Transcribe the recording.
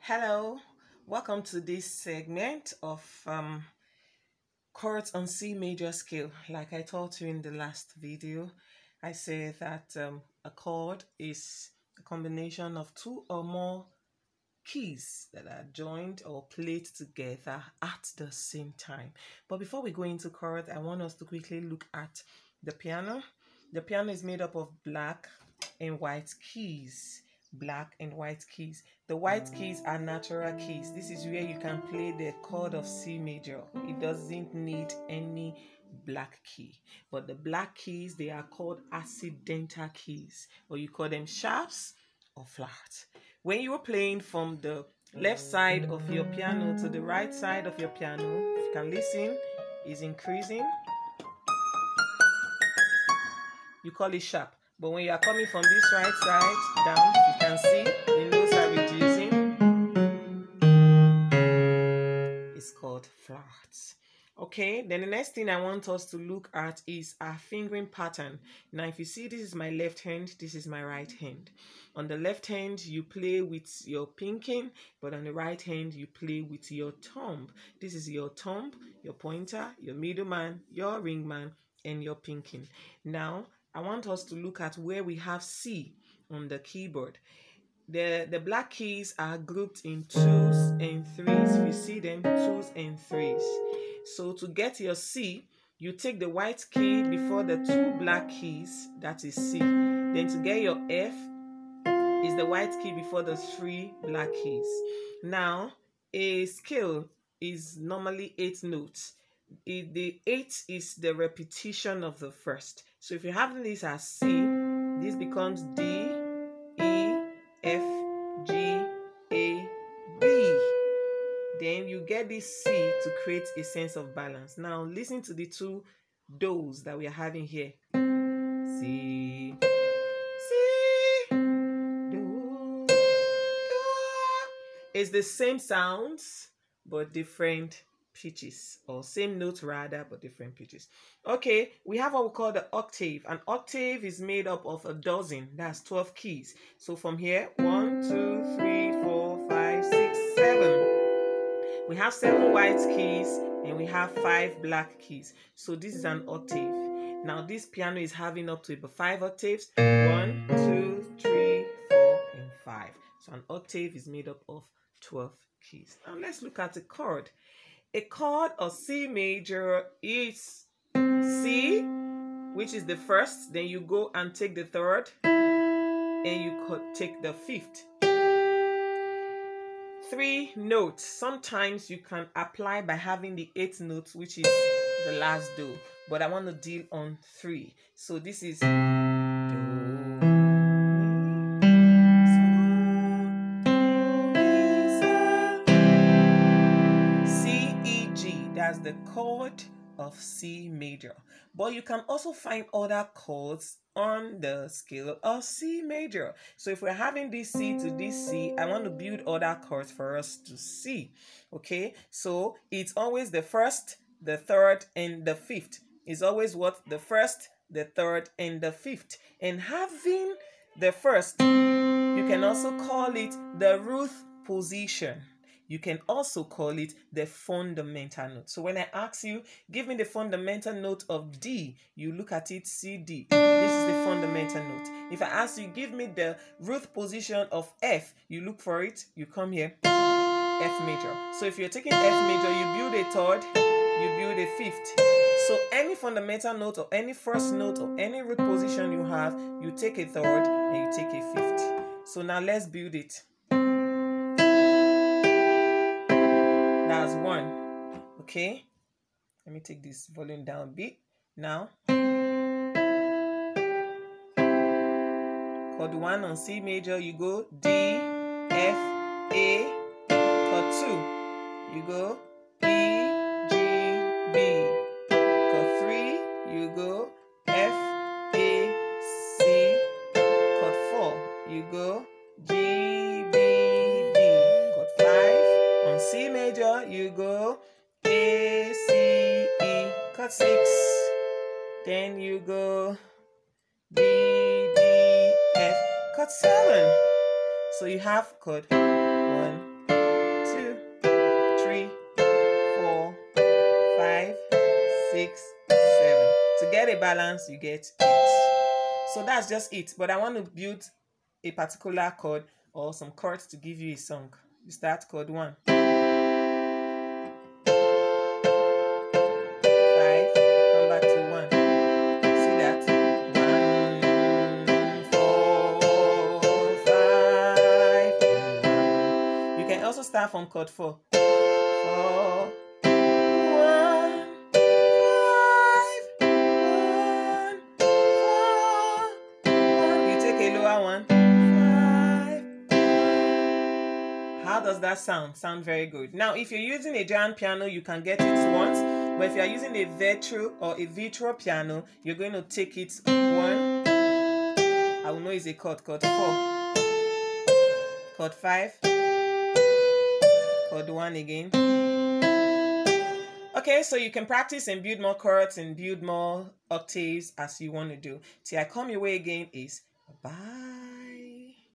Hello, welcome to this segment of chords on C major scale. Like I taught you in the last video, I said that a chord is a combination of two or more keys that are joined or played together at the same time. But before we go into chords, I want us to quickly look at the piano. The piano is made up of black and white keys. Black and white keys. The white keys are natural keys. This is where you can play the chord of C major. It doesn't need any black key. But the black keys, they are called accidental keys, or you call them sharps or flats. When you're playing from the left side of your piano to the right side of your piano, if you can listen, is increasing. You call it sharp. But when you are coming from this right side down, you can see the notes are reducing. It's called flats. Okay, then the next thing I want us to look at is our fingering pattern. Now, if you see, this is my left hand, this is my right hand. On the left hand, you play with your pinking, but on the right hand, you play with your thumb. This is your thumb, your pointer, your middleman, your ringman, and your pinking. Now, I want us to look at where we have C on the keyboard. The black keys are grouped in 2s and 3s. If you see them, 2s and 3s. So to get your C, you take the white key before the two black keys, that is C. Then to get your F is the white key before the 3 black keys. Now, a scale is normally 8 notes. The 8 is the repetition of the first. So if you're having this as C, this becomes D, E, F, G, A, B. Then you get this C to create a sense of balance. Now listen to the two do's that we are having here. C, C, do, do. It's the same sounds but different pitches, or same notes rather, but different pitches. Okay, we have what we call the octave. An octave is made up of a dozen, that's 12 keys. So from here, 1, 2, 3, 4, 5, 6, 7. We have 7 white keys and we have 5 black keys. So this is an octave. Now this piano is having up to about 5 octaves. 1, 2, 3, 4, and 5. So an octave is made up of 12 keys. Now let's look at a chord. A chord of C major is C, which is the first, then you go and take the third, and you could take the fifth. 3 notes. Sometimes you can apply by having the 8th note, which is the last do, but I want to deal on 3. So this is do, that's the chord of C major. But you can also find other chords on the scale of C major. So if we're having this C to this C, I want to build other chords for us to see. Okay, so it's always the first, the third, and the fifth. It's always what? The first, the third, and the fifth. And having the first, you can also call it the root position. You can also call it the fundamental note. So when I ask you, give me the fundamental note of D, you look at it, C, D. This is the fundamental note. If I ask you, give me the root position of F, you look for it, you come here, F major. So if you're taking F major, you build a third, you build a fifth. So any fundamental note or any first note or any root position you have, you take a third and you take a fifth. So now let's build it. That's 1. Okay, let me take this volume down a bit. Now, chord 1 on C major, you go D, F, A. Chord 2, you go E, G, B. Chord 3, you go F, A, C. Chord 4, you go G, B, D. Chord 5 on C major, you go A, C, E. Chord 6, then you go B, D, F. Chord 7. So you have chord 1, 6, 7. To get a balance, you get 8. So that's just it. But I want to build a particular chord or some chords to give you a song. You start chord 1. 5, come back to 1. See that? 1, 4, 5. You can also start from chord 4. 4, 1, 5, 1, 4. You take a lower one. 5. How does that sound? Sound very good. Now, if you're using a giant piano, you can get it once. But if you're using a virtual or a virtual piano, you're going to take it 1. I will know it's a chord 4, chord 5, chord 1 again. Okay, so you can practice and build more chords and build more octaves as you want to do. Till I come your way again is bye.